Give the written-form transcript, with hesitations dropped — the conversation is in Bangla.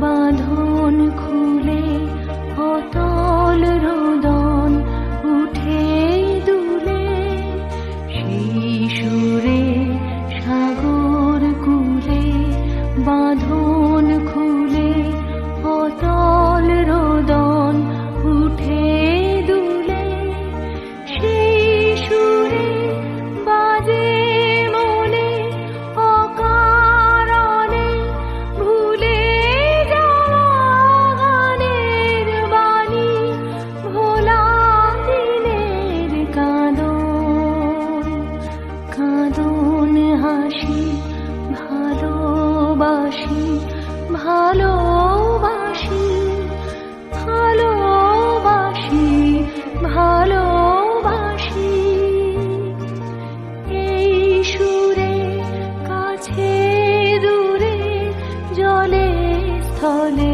বাঁধন খুলে অতল রোদন উঠে দুলে, সেই সুরে সাগর কুলে বাঁধন খুলে অতল রোদন উঠে দুলে, সেই সুরে বাজে মনে অকারণে ভুলে যাওয়া গানের বাণী, ভোলা দিনের কাঁদন কাঁদন হাসি ভালোবাসি ভালোবাসি ভালোবাসি ভালোবাসি, এই সুরে কাছে দূরে জলে স্থলে